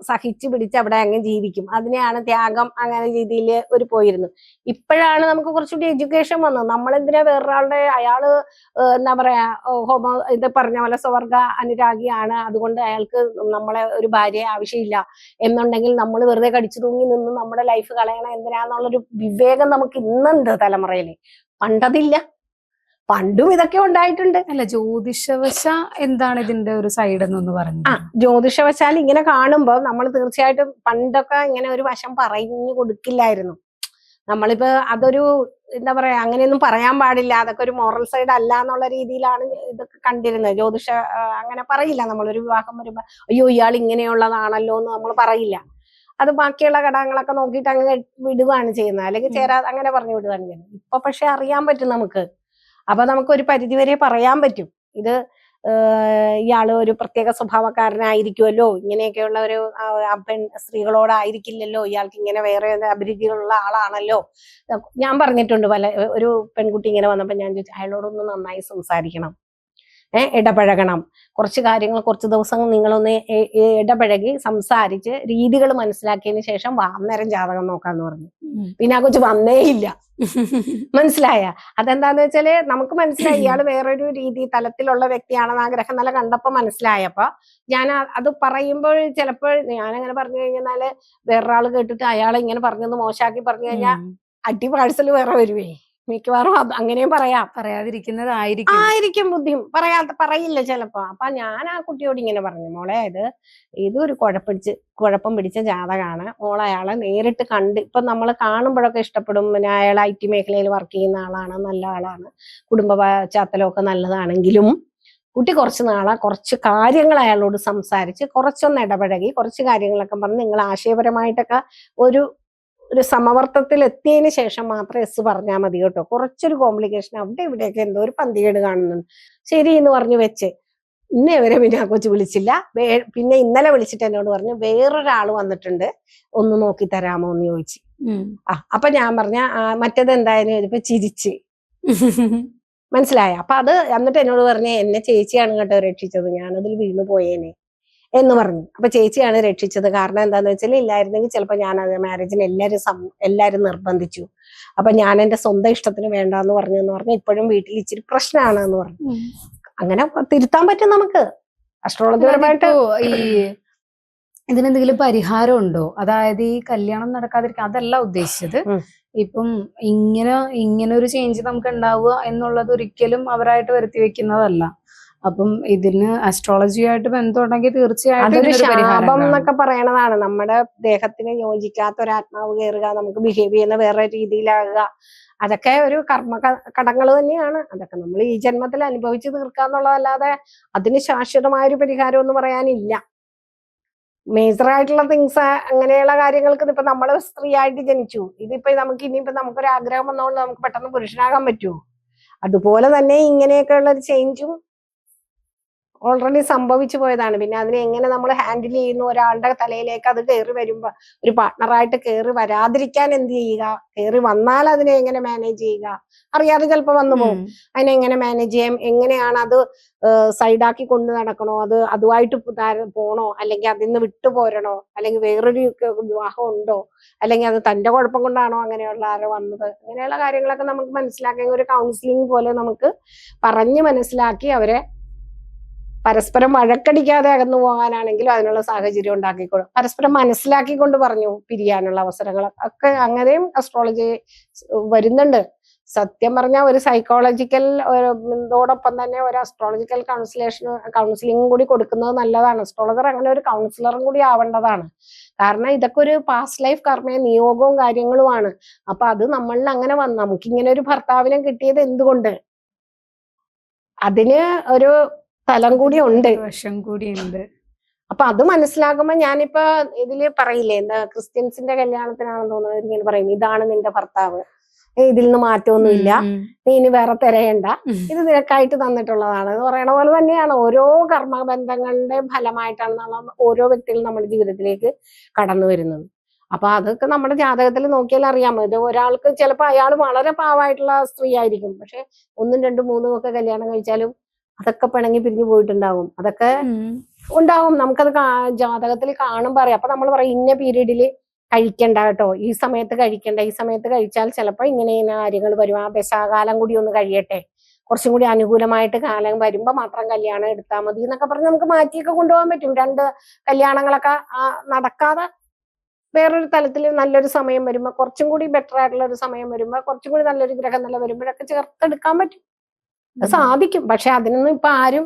സഹിച്ചു പിടിച്ച് അവിടെ അങ്ങ് ജീവിക്കും. അതിനെയാണ് ത്യാഗം അങ്ങനെ രീതിയിൽ ഒരു പോയിരുന്നു. ഇപ്പോഴാണ് നമുക്ക് കുറച്ചുകൂടി എഡ്യൂക്കേഷൻ വന്നത്. നമ്മളെന്തിനാ വേറൊരാളുടെ, അയാള് എന്താ പറയാ ഇത് പറഞ്ഞ പോലെ സ്വർഗ അനുരാഗിയാണ്, അതുകൊണ്ട് അയാൾക്ക് നമ്മളെ ഒരു ഭാര്യയെ ആവശ്യമില്ല എന്നുണ്ടെങ്കിൽ നമ്മൾ വെറുതെ കടിച്ചു തൂങ്ങി നിന്ന് നമ്മുടെ ലൈഫ് കളയണം എന്തിനാന്നുള്ളൊരു വിവേകം നമുക്ക് ഇന്നുണ്ട് തലമുറയില്. പണ്ടതില്ല. പണ്ടും ഇതൊക്കെ ഉണ്ടായിട്ടുണ്ട്. അല്ല, ജ്യോതിഷവശ എന്താണ് ഇതിന്റെ ഒരു സൈഡ് എന്നൊന്ന് പറഞ്ഞു. ജ്യോതിഷവശാൽ ഇങ്ങനെ കാണുമ്പോൾ നമ്മൾ തീർച്ചയായിട്ടും പണ്ടൊക്കെ ഇങ്ങനെ ഒരു വശം പറഞ്ഞു കൊടുക്കില്ലായിരുന്നു. നമ്മളിപ്പോ അതൊരു എന്താ പറയാ, അങ്ങനെയൊന്നും പറയാൻ പാടില്ല, അതൊക്കെ ഒരു മോറൽ സൈഡ് അല്ല എന്നുള്ള രീതിയിലാണ് ഇതൊക്കെ കണ്ടിരുന്നത്. ജ്യോതിഷ അങ്ങനെ പറയില്ല. നമ്മളൊരു വിവാഹം വരുമ്പോ അയ്യോ ഇയാൾ ഇങ്ങനെയുള്ളതാണല്ലോ എന്ന് നമ്മൾ പറയില്ല. അത് ബാക്കിയുള്ള ഘടകങ്ങളൊക്കെ നോക്കിയിട്ട് അങ്ങ് വിടുകയാണ് ചെയ്യുന്നത്, അല്ലെങ്കിൽ ചേരാതെ അങ്ങനെ പറഞ്ഞു വിടുകയാണ് ചെയ്യുന്നത്. ഇപ്പൊ പക്ഷെ അറിയാൻ പറ്റും നമുക്ക്. അപ്പൊ നമുക്ക് ഒരു പരിധിവരെ പറയാൻ പറ്റും, ഇത് ഇയാള് ഒരു പ്രത്യേക സ്വഭാവക്കാരനായിരിക്കുമല്ലോ, ഇങ്ങനെയൊക്കെയുള്ള ഒരു സ്ത്രീകളോടായിരിക്കില്ലല്ലോ, ഇയാൾക്ക് ഇങ്ങനെ വേറെ അഭിരുചികളുള്ള ആളാണല്ലോ. ഞാൻ പറഞ്ഞിട്ടുണ്ട് ഒരു പെൺകുട്ടി ഇങ്ങനെ വന്നപ്പോ ഞാൻ ചോദിച്ചു, അയാളോടൊന്ന് നന്നായി സംസാരിക്കണം, ഇടപഴകണം. കുറച്ച് കാര്യങ്ങൾ കുറച്ച് ദിവസങ്ങൾ നിങ്ങളൊന്ന് ഇടപഴകി സംസാരിച്ച് രീതികൾ മനസ്സിലാക്കിയതിന് ശേഷം അന്നേരം ജാതകം നോക്കാന്ന് പറഞ്ഞു. പിന്നെ ആ കൊച്ചു വന്നേ ഇല്ല. മനസ്സിലായ? അതെന്താന്ന് വെച്ചാല് നമുക്ക് മനസ്സിലായി ഇയാള് വേറൊരു രീതി തലത്തിലുള്ള വ്യക്തിയാണെന്ന് ആ ഗ്രഹനില കണ്ടപ്പോ മനസ്സിലായപ്പോ ഞാൻ അത് പറയുമ്പോൾ ചിലപ്പോൾ ഞാനങ്ങനെ പറഞ്ഞു കഴിഞ്ഞാല് വേറൊരാള് കേട്ടിട്ട് അയാൾ ഇങ്ങനെ പറഞ്ഞത് മോശമാക്കി പറഞ്ഞു കഴിഞ്ഞാൽ അടി പാഴ്സൽ വേറെ വരുവേ. മിക്കവാറും അങ്ങനെയും പറയാതിരിക്കുന്നതായിരിക്കും ബുദ്ധിയും പറയില്ല ചിലപ്പോ. അപ്പൊ ഞാൻ ആ കുട്ടിയോട് ഇങ്ങനെ പറഞ്ഞു, മോളെ ഇതൊരു കുഴപ്പം പിടിച്ച ജാതകാണ്. മോളെ അയാളെ നേരിട്ട് കണ്ട് ഇപ്പൊ നമ്മൾ കാണുമ്പോഴൊക്കെ ഇഷ്ടപ്പെടും. പിന്നെ അയാൾ IT മേഖലയിൽ വർക്ക് ചെയ്യുന്ന ആളാണ്, നല്ല ആളാണ്, കുടുംബ പശ്ചാത്തലമൊക്കെ നല്ലതാണെങ്കിലും കുട്ടി കുറച്ച് കാര്യങ്ങൾ അയാളോട് സംസാരിച്ച് കുറച്ചൊന്ന് ഇടപഴകി കുറച്ച് കാര്യങ്ങളൊക്കെ പറഞ്ഞ് നിങ്ങൾ ആശയപരമായിട്ടൊക്കെ ഒരു സമവർത്തത്തിൽ എത്തിയതിന് ശേഷം മാത്രം എസ് പറഞ്ഞാൽ മതി കേട്ടോ. കുറച്ചൊരു കോംപ്ലിക്കേഷൻ അവിടെ ഇവിടെയൊക്കെ എന്തോ ഒരു പന്തികേട് കാണുന്നുണ്ട്. ശരി എന്ന് പറഞ്ഞു വെച്ച് ഇന്നേ വരെ പിന്നെ ആ കൊച്ചു വിളിച്ചില്ല. പിന്നെ ഇന്നലെ വിളിച്ചിട്ട് എന്നോട് പറഞ്ഞു വേറൊരാൾ വന്നിട്ടുണ്ട്, ഒന്ന് നോക്കി തരാമോ എന്ന് ചോദിച്ചു. അപ്പൊ ഞാൻ പറഞ്ഞ മറ്റേത് എന്തായാലും ഇപ്പൊ ചിരിച്ച് മനസ്സിലായ. അപ്പൊ അത് എന്നിട്ട് എന്നോട് പറഞ്ഞ എന്നെ ചേച്ചിയാണ് കേട്ടോ രക്ഷിച്ചത്, ഞാനതിൽ വീണു പോയേനെ എന്ന് പറഞ്ഞു. അപ്പൊ ചേച്ചിയാണ് രക്ഷിച്ചത്. കാരണം എന്താന്ന് വെച്ചാൽ ഇല്ലായിരുന്നെങ്കിൽ ചിലപ്പോ ഞാൻ അത് മാരേജിന് എല്ലാരും നിർബന്ധിച്ചു. അപ്പൊ ഞാൻ എന്റെ സ്വന്തം ഇഷ്ടത്തിന് വേണ്ടാന്ന് പറഞ്ഞു ഇപ്പോഴും വീട്ടിൽ ഇച്ചിരി പ്രശ്നമാണ് എന്ന് പറഞ്ഞു. അങ്ങനെ തിരുത്താൻ പറ്റും നമുക്ക് അസ്ട്രോളജിപരമായിട്ട്. ഈ ഇതിനെന്തെങ്കിലും പരിഹാരം ഉണ്ടോ? അതായത് ഈ കല്യാണം നടക്കാതിരിക്കാൻ അതല്ല ഉദ്ദേശിച്ചത്. ഇപ്പം ഇങ്ങനെ ഒരു ചേഞ്ച് നമുക്ക് ഉണ്ടാവുക എന്നുള്ളത് ഒരിക്കലും അവരായിട്ട് വരുത്തി വെക്കുന്നതല്ല. അപ്പം ഇതിന് അസ്ട്രോളജിയായിട്ട് ബന്ധമുണ്ടെങ്കിൽ തീർച്ചയായിട്ടും ശാപം എന്നൊക്കെ പറയണതാണ്. നമ്മുടെ ദേഹത്തിന് യോജിക്കാത്ത ഒരു ആത്മാവ് കയറുക, നമുക്ക് ബിഹേവ് ചെയ്യുന്ന വേറെ രീതിയിലാകുക, അതൊക്കെ ഒരു കർമ്മ കടങ്ങൾ തന്നെയാണ്. അതൊക്കെ നമ്മൾ ഈ ജന്മത്തിൽ അനുഭവിച്ച് തീർക്കാന്നുള്ളതല്ലാതെ അതിന് ശാശ്വതമായൊരു പരിഹാരം എന്ന് പറയാനില്ല. മേജറായിട്ടുള്ള തിങ്സ് അങ്ങനെയുള്ള കാര്യങ്ങൾക്ക് ഇപ്പൊ നമ്മള് സ്ത്രീ ആയിട്ട് ജനിച്ചു, ഇതിപ്പോ ഇനിയിപ്പോ നമുക്കൊരു ആഗ്രഹം വന്നതുകൊണ്ട് നമുക്ക് പെട്ടെന്ന് പുരുഷനാകാൻ പറ്റുമോ? അതുപോലെ തന്നെ ഇങ്ങനെയൊക്കെ ഉള്ള ഒരു ചേഞ്ചും ഓൾറെഡി സംഭവിച്ചു പോയതാണ്. പിന്നെ അതിനെ എങ്ങനെ നമ്മൾ ഹാൻഡിൽ ചെയ്യുന്നു, ഒരാളുടെ തലയിലേക്ക് അത് കയറി വരുമ്പോ ഒരു പാർട്ട്ണറായിട്ട് കയറി വരാതിരിക്കാൻ എന്ത് ചെയ്യുക, കയറി വന്നാൽ അതിനെ എങ്ങനെ മാനേജ് ചെയ്യുക, അറിയാതെ ചിലപ്പോ വന്നു പോകും. അതിനെ എങ്ങനെ മാനേജ് ചെയ്യാം, എങ്ങനെയാണ് അത് സൈഡാക്കി കൊണ്ട് നടക്കണോ, അതുമായിട്ട് പോണോ, അല്ലെങ്കിൽ അതിൽ നിന്ന് വിട്ടുപോരണോ, അല്ലെങ്കിൽ വേറൊരു വിവാഹം ഉണ്ടോ, അല്ലെങ്കിൽ അത് തന്റെ കുഴപ്പം കൊണ്ടാണോ അങ്ങനെയുള്ള ആരോ വന്നത്, അങ്ങനെയുള്ള കാര്യങ്ങളൊക്കെ നമുക്ക് മനസ്സിലാക്കി ഒരു കൗൺസിലിംഗ് പോലെ നമുക്ക് പറഞ്ഞ് മനസ്സിലാക്കി അവരെ പരസ്പരം വഴക്കടിക്കാതെ അകന്നു പോകാനാണെങ്കിലും അതിനുള്ള സാഹചര്യം ഉണ്ടാക്കിക്കോളും. പരസ്പരം മനസ്സിലാക്കിക്കൊണ്ട് പറഞ്ഞു പിരിയാനുള്ള അവസരങ്ങൾ ഒക്കെ അങ്ങനെയും അസ്ട്രോളജി വരുന്നുണ്ട്. സത്യം പറഞ്ഞാൽ ഒരു സൈക്കോളജിക്കൽ ഇതോടൊപ്പം തന്നെ ഒരു അസ്ട്രോളജിക്കൽ കൗൺസിലിംഗ് കൂടി കൊടുക്കുന്നത് നല്ലതാണ്. അസ്ട്രോളജർ അങ്ങനെ ഒരു കൗൺസിലറും കൂടി ആവേണ്ടതാണ്. കാരണം ഇതൊക്കെ ഒരു പാസ്റ്റ് ലൈഫ് കർമ്മ നിയോഗവും കാര്യങ്ങളുമാണ്. അപ്പൊ അത് നമ്മളിൽ അങ്ങനെ നമുക്കിങ്ങനെ ഒരു ഭർത്താവിനെ കിട്ടിയത് എന്തുകൊണ്ട്, അതിന് ഒരു തലം കൂടി ഉണ്ട്, വശം കൂടിയുണ്ട്. അപ്പൊ അത് മനസ്സിലാക്കുമ്പോ ഞാനിപ്പോ ഇതില് പറയില്ലേ, എന്താ ക്രിസ്ത്യൻസിന്റെ കല്യാണത്തിനാണെന്ന് തോന്നുന്നത്, ഇങ്ങനെ പറയും ഇതാണ് നിന്റെ ഭർത്താവ്, ഇതിൽ നിന്ന് മാറ്റമൊന്നുമില്ല, നീ ഇനി വേറെ തിരയണ്ട, ഇത് നിനക്കായിട്ട് തന്നിട്ടുള്ളതാണ് എന്ന് പറയണ പോലെ തന്നെയാണ് ഓരോ കർമ്മബന്ധങ്ങളുടെ ഫലമായിട്ടാണ് ഓരോ വ്യക്തികളും നമ്മുടെ ജീവിതത്തിലേക്ക് കടന്നു വരുന്നത്. അപ്പൊ അതൊക്കെ നമ്മുടെ ജാതകത്തിൽ നോക്കിയാൽ അറിയാമോ. ഇത് ഒരാൾക്ക് ചിലപ്പോ അയാൾ വളരെ പാവമായിട്ടുള്ള സ്ത്രീ ആയിരിക്കും, പക്ഷെ 1, 2, 3 ഒക്കെ കല്യാണം കഴിച്ചാലും അതൊക്കെ പിണങ്ങി പിരിഞ്ഞു പോയിട്ടുണ്ടാവും. അതൊക്കെ ഉണ്ടാവും, നമുക്കത് ജാതകത്തിൽ കാണുമ്പോ അറിയാം. അപ്പൊ നമ്മൾ പറയും ഇന്ന പീരീഡില് കഴിക്കണ്ട കേട്ടോ, ഈ സമയത്ത് കഴിക്കണ്ട, ഈ സമയത്ത് കഴിച്ചാൽ ചിലപ്പോ ഇങ്ങനെ കാര്യങ്ങൾ വരും, ആ ദശാകാലം കൂടി ഒന്ന് കഴിയട്ടെ, കുറച്ചും കൂടി അനുകൂലമായിട്ട് കാലം വരുമ്പോ മാത്രം കല്യാണം എടുത്താൽ മതി എന്നൊക്കെ പറഞ്ഞ് നമുക്ക് മാറ്റിയൊക്കെ കൊണ്ടുപോകാൻ പറ്റും. 2 കല്യാണങ്ങളൊക്കെ നടക്കാതെ വേറൊരു തലത്തിൽ നല്ലൊരു സമയം വരുമ്പോ, കുറച്ചും കൂടി ബെറ്റർ ആയിട്ടുള്ള ഒരു സമയം വരുമ്പോ, കുറച്ചും കൂടി നല്ലൊരു ഗ്രഹനില വരുമ്പോഴൊക്കെ ചേർത്തെടുക്കാൻ പറ്റും. അത് സാധിക്കും. പക്ഷെ അതിനൊന്നും ഇപ്പൊ ആരും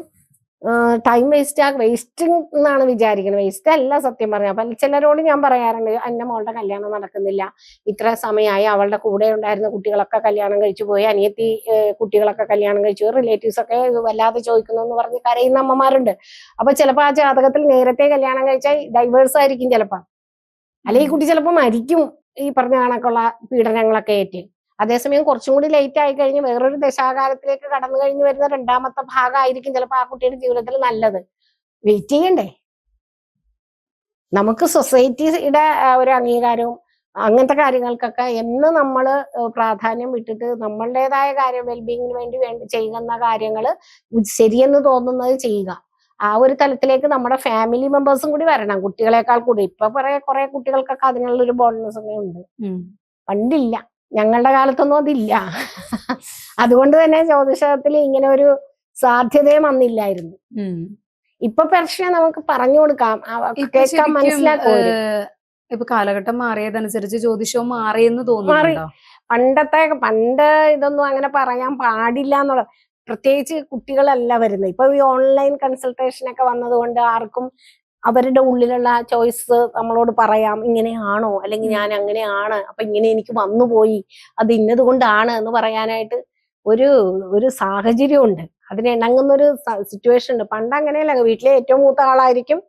ടൈം വേസ്റ്റിംഗ് എന്നാണ് വിചാരിക്കുന്നത്. വേസ്റ്റ് അല്ല സത്യം പറഞ്ഞാൽ. അപ്പൊ ചിലരോട് ഞാൻ പറയാറുണ്ട്, എന്റെ മോളുടെ കല്യാണം നടക്കുന്നില്ല, ഇത്ര സമയമായി, അവളുടെ കൂടെ ഉണ്ടായിരുന്ന കുട്ടികളൊക്കെ കല്യാണം കഴിച്ചു പോയി, അനിയത്തി കുട്ടികളൊക്കെ കല്യാണം കഴിച്ചു, റിലേറ്റീവ്സ് ഒക്കെ വല്ലാതെ ചോദിക്കുന്നു എന്ന് പറഞ്ഞ് കരയുന്ന അമ്മമാരുണ്ട്. അപ്പൊ ചിലപ്പോ ആ ജാതകത്തിൽ നേരത്തെ കല്യാണം കഴിച്ചാൽ ഡൈവേഴ്സ് ആയിരിക്കും ചിലപ്പോ, അല്ലെ ഈ കുട്ടി ചിലപ്പോ മരിക്കും ഈ പറഞ്ഞ കണക്കുള്ള പീഡനങ്ങളൊക്കെ ഏറ്റ്. അതേസമയം കുറച്ചും കൂടി ലേറ്റ് ആയി കഴിഞ്ഞ് വേറൊരു ദശാകാലത്തിലേക്ക് കടന്നു കഴിഞ്ഞ് വരുന്ന 2ാമത്തെ ഭാഗമായിരിക്കും ചിലപ്പോൾ ആ കുട്ടിയുടെ ജീവിതത്തിൽ നല്ലത്. വെയിറ്റ് ചെയ്യണ്ടേ? നമുക്ക് സൊസൈറ്റിയുടെ ഒരു അംഗീകാരവും അങ്ങനത്തെ കാര്യങ്ങൾക്കൊക്കെ എന്ന് നമ്മൾ പ്രാധാന്യം വിട്ടിട്ട് നമ്മളുടേതായ കാര്യം വെൽബീങ്ങിന് വേണ്ടി ചെയ്യുന്ന കാര്യങ്ങൾ ശരിയെന്ന് തോന്നുന്നത് ചെയ്യുക. ആ ഒരു തലത്തിലേക്ക് നമ്മുടെ ഫാമിലി മെമ്പേഴ്സും കൂടി വരണം, കുട്ടികളെക്കാൾ കൂടി. ഇപ്പൊ കുറെ കുട്ടികൾക്കൊക്കെ അതിനുള്ളൊരു ബോൾഡ്നെസ് ഒക്കെ ഉണ്ട്, പണ്ടില്ല, ഞങ്ങളുടെ കാലത്തൊന്നും അതില്ല. അതുകൊണ്ട് തന്നെ ജ്യോതിഷത്തിൽ ഇങ്ങനെ ഒരു സാധ്യതയും വന്നില്ലായിരുന്നു. ഇപ്പൊ പക്ഷേ നമുക്ക് പറഞ്ഞു കൊടുക്കാം, കേൾക്കാൻ, മനസ്സിലാക്കും. ഇപ്പൊ കാലഘട്ടം മാറിയതനുസരിച്ച് ജ്യോതിഷവും മാറിയെന്ന് തോന്നുന്നുണ്ടോ? പണ്ട് ഇതൊന്നും അങ്ങനെ പറയാൻ പാടില്ല എന്നുള്ള, പ്രത്യേകിച്ച് കുട്ടികളല്ല വരുന്നത്. ഇപ്പൊ ഈ ഓൺലൈൻ കൺസൾട്ടേഷൻ ഒക്കെ വന്നതുകൊണ്ട് ആർക്കും അവരുടെ ഉള്ളിലുള്ള ചോയ്സ് നമ്മളോട് പറയാം, ഇങ്ങനെയാണോ, അല്ലെങ്കിൽ ഞാൻ അങ്ങനെയാണ്, അപ്പൊ ഇങ്ങനെ എനിക്ക് വന്നുപോയി, അത് ഇന്നത് കൊണ്ടാണ് എന്ന് പറയാനായിട്ട് ഒരു സാഹചര്യം ഉണ്ട്, അതിനിണങ്ങുന്ന ഒരു സിറ്റുവേഷൻ ഉണ്ട്. പണ്ട് അങ്ങനെയല്ല, വീട്ടിലെ ഏറ്റവും മൂത്ത ആളായിരിക്കും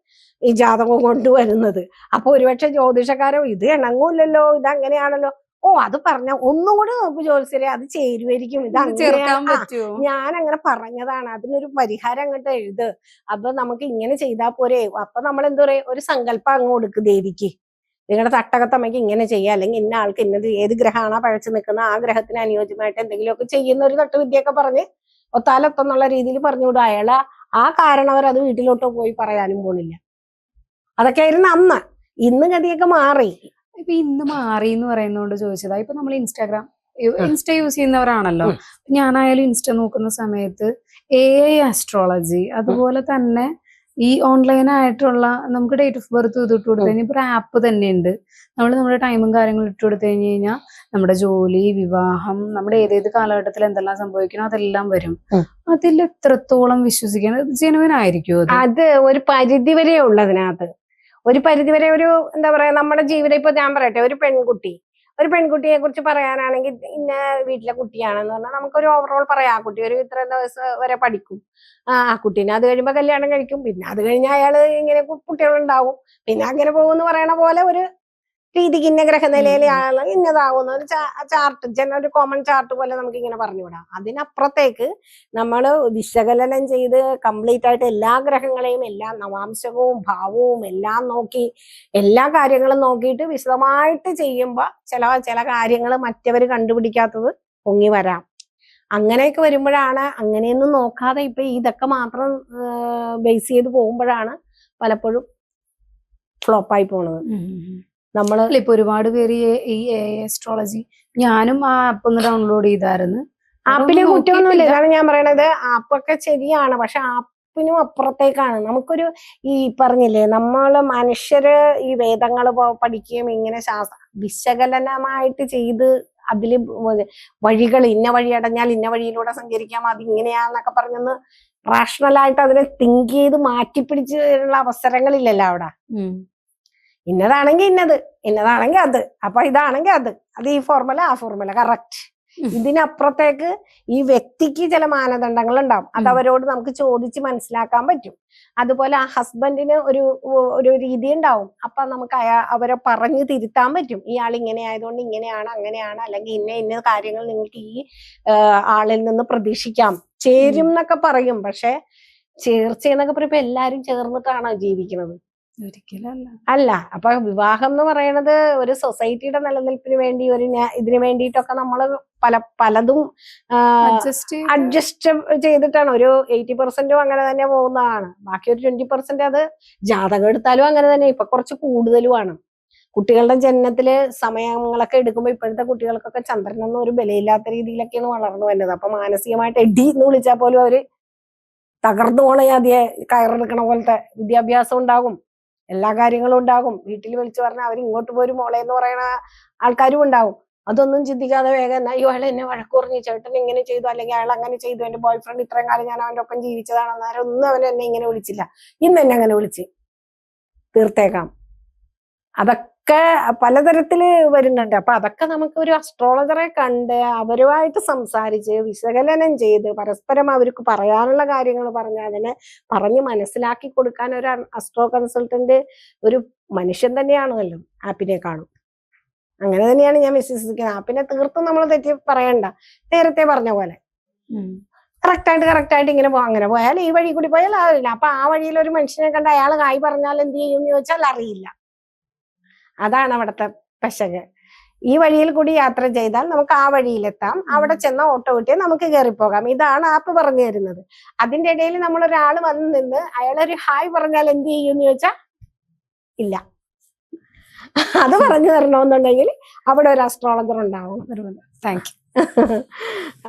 ഈ ജാതകം കൊണ്ടുവരുന്നത്. അപ്പൊ ഒരുപക്ഷെ ജ്യോതിഷക്കാരോ ഇത് ഇണങ്ങൂല്ലല്ലോ, ഇതങ്ങനെയാണല്ലോ, അത് പറഞ്ഞ ഒന്നും കൂടി നോക്കൂ ജ്യോത്സ്യരെ, അത് ചേരുമായിരിക്കും, ഇത് ഞാൻ അങ്ങനെ പറഞ്ഞതാണ്, അതിനൊരു പരിഹാരം അങ്ങോട്ട് എഴുത്, അപ്പൊ നമുക്ക് ഇങ്ങനെ ചെയ്താൽ പോരെ. അപ്പൊ നമ്മൾ എന്താ പറയാ, ഒരു സങ്കല്പം അങ്ങ് കൊടുക്ക് ദേവിക്ക്, നിങ്ങളുടെ തട്ടകത്തമ്മയ്ക്ക് ഇങ്ങനെ ചെയ്യാം, അല്ലെങ്കിൽ ഇന്ന ആൾക്ക് ഇന്നത്, ഏത് ഗ്രഹമാണോ പഴച്ചു നിൽക്കുന്ന ആ ഗ്രഹത്തിന് അനുയോജ്യമായിട്ട് എന്തെങ്കിലുമൊക്കെ ചെയ്യുന്ന ഒരു തട്ടുവിദ്യയൊക്കെ പറഞ്ഞ് ഒത്താലൊത്തെന്നുള്ള രീതിയിൽ പറഞ്ഞുവിടും. അയാള് ആ കാരണവർ അത് വീട്ടിലോട്ട് പോയി പറയാനും പോണില്ല. അതൊക്കെ ആയിരുന്നു അന്ന്. ഇന്ന് ഗതിയൊക്കെ മാറി. ഇപ്പൊ ഇന്ന് മാറി എന്ന് പറയുന്നോണ്ട് ചോദിച്ചതാ. ഇപ്പൊ നമ്മൾ ഇൻസ്റ്റ യൂസ് ചെയ്യുന്നവരാണല്ലോ, ഞാനായാലും ഇൻസ്റ്റ നോക്കുന്ന സമയത്ത് AI ആസ്ട്രോളജി, അതുപോലെ തന്നെ ഈ ഓൺലൈനായിട്ടുള്ള നമുക്ക് ഡേറ്റ് ഓഫ് ബർത്ത് ഇത് ഇട്ട് കൊടുത്തു കഴിഞ്ഞാൽ ഇപ്പൊ ഒരു ആപ്പ് തന്നെയുണ്ട്. നമ്മുടെ ടൈമും കാര്യങ്ങളും ഇട്ട് കൊടുത്തു കഴിഞ്ഞ് കഴിഞ്ഞാൽ നമ്മുടെ ജോലി, വിവാഹം, നമ്മുടെ ഏതേത് കാലഘട്ടത്തിൽ എന്തെല്ലാം സംഭവിക്കണം അതെല്ലാം വരും. അതിൽ എത്രത്തോളം വിശ്വസിക്കാൻ ജെനുവിൻ ആയിരിക്കും? അത് ഒരു പരിധി വരെ ഉള്ളതിനകത്ത്, ഒരു പരിധിവരെ ഒരു എന്താ പറയാ, നമ്മുടെ ജീവിതം. ഇപ്പൊ ഞാൻ പറയട്ടെ, ഒരു പെൺകുട്ടിയെ കുറിച്ച് പറയാനാണെങ്കിൽ ഇന്ന വീട്ടിലെ കുട്ടിയാണെന്ന് പറഞ്ഞാൽ നമുക്കൊരു ഓവറോൾ പറയാം. ആ കുട്ടി ഒരു ഇത്ര ദിവസം വരെ പഠിക്കും, ആ കുട്ടീനെ അത് കഴിയുമ്പോ കല്യാണം കഴിക്കും, പിന്നെ അത് കഴിഞ്ഞാൽ അയാള് ഇങ്ങനെ കുട്ടികളുണ്ടാവും, പിന്നെ അങ്ങനെ പോകുമെന്ന് പറയണ പോലെ ഒരു രീതിക്ക് ഇന്ന ഗ്രഹനിലയിലെ ആള് ഇന്നതാവുന്ന ഒരു ചാർട്ട്, ഒരു കോമൺ ചാർട്ട് പോലെ നമുക്ക് ഇങ്ങനെ പറഞ്ഞുവിടാം. അതിനപ്പുറത്തേക്ക് നമ്മൾ വിശകലനം ചെയ്ത് കംപ്ലീറ്റ് ആയിട്ട് എല്ലാ ഗ്രഹങ്ങളെയും, എല്ലാ നവാംശകവും ഭാവവും എല്ലാം നോക്കി, എല്ലാ കാര്യങ്ങളും നോക്കിയിട്ട് വിശദമായിട്ട് ചെയ്യുമ്പോ ചില കാര്യങ്ങൾ മറ്റവര് കണ്ടുപിടിക്കാത്തത് പൊങ്ങി വരാം. അങ്ങനെയൊക്കെ വരുമ്പോഴാണ്, അങ്ങനെയൊന്നും നോക്കാതെ ഇപ്പൊ ഇതൊക്കെ മാത്രം ബേസ് ചെയ്ത് പോകുമ്പോഴാണ് പലപ്പോഴും ഫ്ലോപ്പായി പോണത്. ഇപ്പൊ ഒരുപാട് പേര് ഈ ആസ്ട്രോളജി, ഞാനും ആ ആപ്പ് ഒന്ന് ഡൗൺലോഡ് ചെയ്തായിരുന്നു. ആപ്പില് കുറ്റമൊന്നുമില്ല, ഇതാണ് ഞാൻ പറയണത്. ആപ്പൊക്കെ ശരിയാണ്, പക്ഷെ ആപ്പിനും അപ്പുറത്തേക്കാണ്. നമുക്കൊരു ഈ പറഞ്ഞില്ലേ, നമ്മള് മനുഷ്യര് ഈ വേദങ്ങൾ പഠിക്കുകയും ഇങ്ങനെ വിശകലനമായിട്ട് ചെയ്ത് അതില് വഴികൾ, ഇന്ന വഴി അടഞ്ഞാൽ ഇന്ന വഴിയിലൂടെ സഞ്ചരിക്കാം, അത് ഇങ്ങനെയാന്നൊക്കെ പറഞ്ഞൊന്ന് റാഷണലായിട്ട് അതിനെ തിങ്ക് ചെയ്ത് മാറ്റിപ്പിടിച്ചുള്ള അവസരങ്ങളില്ലല്ലോ അവിടെ. ഇന്നതാണെങ്കിൽ ഇന്നത്, ഇന്നതാണെങ്കിൽ അത്, അപ്പൊ ഇതാണെങ്കിൽ അത് ഈ ഫോർമുല ആ ഫോർമുല കറക്റ്റ്. ഇതിനപ്പുറത്തേക്ക് ഈ വ്യക്തിക്ക് ചില മാനദണ്ഡങ്ങൾ ഉണ്ടാവും, അത് അവരോട് നമുക്ക് ചോദിച്ച് മനസ്സിലാക്കാൻ പറ്റും. അതുപോലെ ആ ഹസ്ബൻഡിന് ഒരു രീതി ഉണ്ടാവും, അപ്പൊ നമുക്ക് അവരെ പറഞ്ഞു തിരുത്താൻ പറ്റും. ഇയാൾ ഇങ്ങനെ ആയതുകൊണ്ട് ഇങ്ങനെയാണ്, അങ്ങനെയാണ്, അല്ലെങ്കിൽ ഇന്ന കാര്യങ്ങൾ നിങ്ങൾക്ക് ഈ ആളിൽ നിന്ന് പ്രതീക്ഷിക്കാം, ചേരും എന്നൊക്കെ പറയും. പക്ഷെ ചേർച്ചയെന്നൊക്കെ പറയുമ്പോ എല്ലാരും ചേർന്നിട്ടാണ് ജീവിക്കുന്നത്, ഒരിക്കലല്ല. അല്ല. അപ്പൊ വിവാഹം എന്ന് പറയുന്നത് ഒരു സൊസൈറ്റിയുടെ നിലനിൽപ്പിന് വേണ്ടി, ഇതിനു വേണ്ടിയിട്ടൊക്കെ നമ്മൾ പലതും അഡ്ജസ്റ്റ് ചെയ്തിട്ടാണ്. ഒരു 80% അങ്ങനെ തന്നെ പോകുന്നതാണ്. ബാക്കി ഒരു 20% അത് ജാതകം എടുത്താലും അങ്ങനെ തന്നെ. ഇപ്പൊ കുറച്ച് കൂടുതലുമാണ്. കുട്ടികളുടെ ജനനത്തില് സമയങ്ങളൊക്കെ എടുക്കുമ്പോ ഇപ്പോഴത്തെ കുട്ടികൾക്കൊക്കെ ചന്ദ്രനൊന്നും ഒരു ബലയില്ലാത്ത രീതിയിലൊക്കെയാണ് വളർന്നു വരുന്നത്. അപ്പൊ മാനസികമായിട്ട് എഡി എന്ന് വിളിച്ചാൽ പോലും അവര് തകർന്നു പോണ അതിയെ കയറെടുക്കണ പോലത്തെ വിദ്യാഭ്യാസം ഉണ്ടാകും, എല്ലാ കാര്യങ്ങളും ഉണ്ടാകും. വീട്ടിൽ വിളിച്ചു പറഞ്ഞാൽ അവർ ഇങ്ങോട്ട് പോരും മോളെ എന്ന് പറയുന്ന ആൾക്കാരും ഉണ്ടാവും. അതൊന്നും ചിന്തിക്കാതെ വേഗം അയ്യോ അയാൾ എന്നെ വഴക്ക് പറഞ്ഞു, ചേട്ടൻ ഇങ്ങനെ ചെയ്തു, അല്ലെങ്കിൽ അയാൾ അങ്ങനെ ചെയ്തു, എന്റെ ബോയ് ഫ്രണ്ട് ഇത്രയും കാലം ഞാൻ അവന്റെ ഒപ്പം ജീവിച്ചതാണ്, അന്നേരം ഒന്നും അവൻ എന്നെ ഇങ്ങനെ വിളിച്ചില്ല, ഇന്ന് എന്നെ അങ്ങനെ വിളിച്ച് തീർത്തേക്കാം. അതൊക്കെ പലതരത്തില് വരുന്നുണ്ട്. അപ്പൊ അതൊക്കെ നമുക്ക് ഒരു അസ്ട്രോളജറെ കണ്ട് അവരുമായിട്ട് സംസാരിച്ച് വിശകലനം ചെയ്ത് പരസ്പരം അവർക്ക് പറയാനുള്ള കാര്യങ്ങൾ പറഞ്ഞ് അതിനെ പറഞ്ഞ് മനസ്സിലാക്കി കൊടുക്കാൻ ഒരു അസ്ട്രോ കൺസൾട്ടന്റ് ഒരു മനുഷ്യൻ തന്നെയാണല്ലോ ആപ്പിനെ കാണും. അങ്ങനെ തന്നെയാണ് ഞാൻ വിശ്വസിക്കുന്നത്. ആപ്പിനെ തീർത്തും നമ്മൾ തെറ്റി പറയണ്ട. നേരത്തെ പറഞ്ഞ പോലെ കറക്റ്റായിട്ട് ഇങ്ങനെ അങ്ങനെ പോയാൽ ഈ വഴി കൂടി പോയാൽ അറിയില്ല. അപ്പൊ ആ വഴിയിൽ ഒരു മനുഷ്യനെ കണ്ട് അയാൾ കായ് പറഞ്ഞാൽ എന്ത് ചെയ്യും എന്ന് ചോദിച്ചാൽ അറിയില്ല. അതാണ് അവിടുത്തെ പെശക്. ഈ വഴിയിൽ കൂടി യാത്ര ചെയ്താൽ നമുക്ക് ആ വഴിയിലെത്താം, അവിടെ ചെന്ന ഓട്ടോ കിട്ടിയാൽ നമുക്ക് കയറിപ്പോകാം. ഇതാണ് ആപ്പ് പറഞ്ഞു തരുന്നത്. അതിന്റെ ഇടയിൽ നമ്മൾ ഒരാൾ വന്ന് നിന്ന് അയാളൊരു ഹായ് പറഞ്ഞാൽ എന്ത് ചെയ്യുമെന്ന് ചോദിച്ചാൽ ഇല്ല. അത് പറഞ്ഞു തരണമെന്നുണ്ടെങ്കിൽ അവിടെ ഒരു അസ്ട്രോളജർ ഉണ്ടാവണം. Thank you.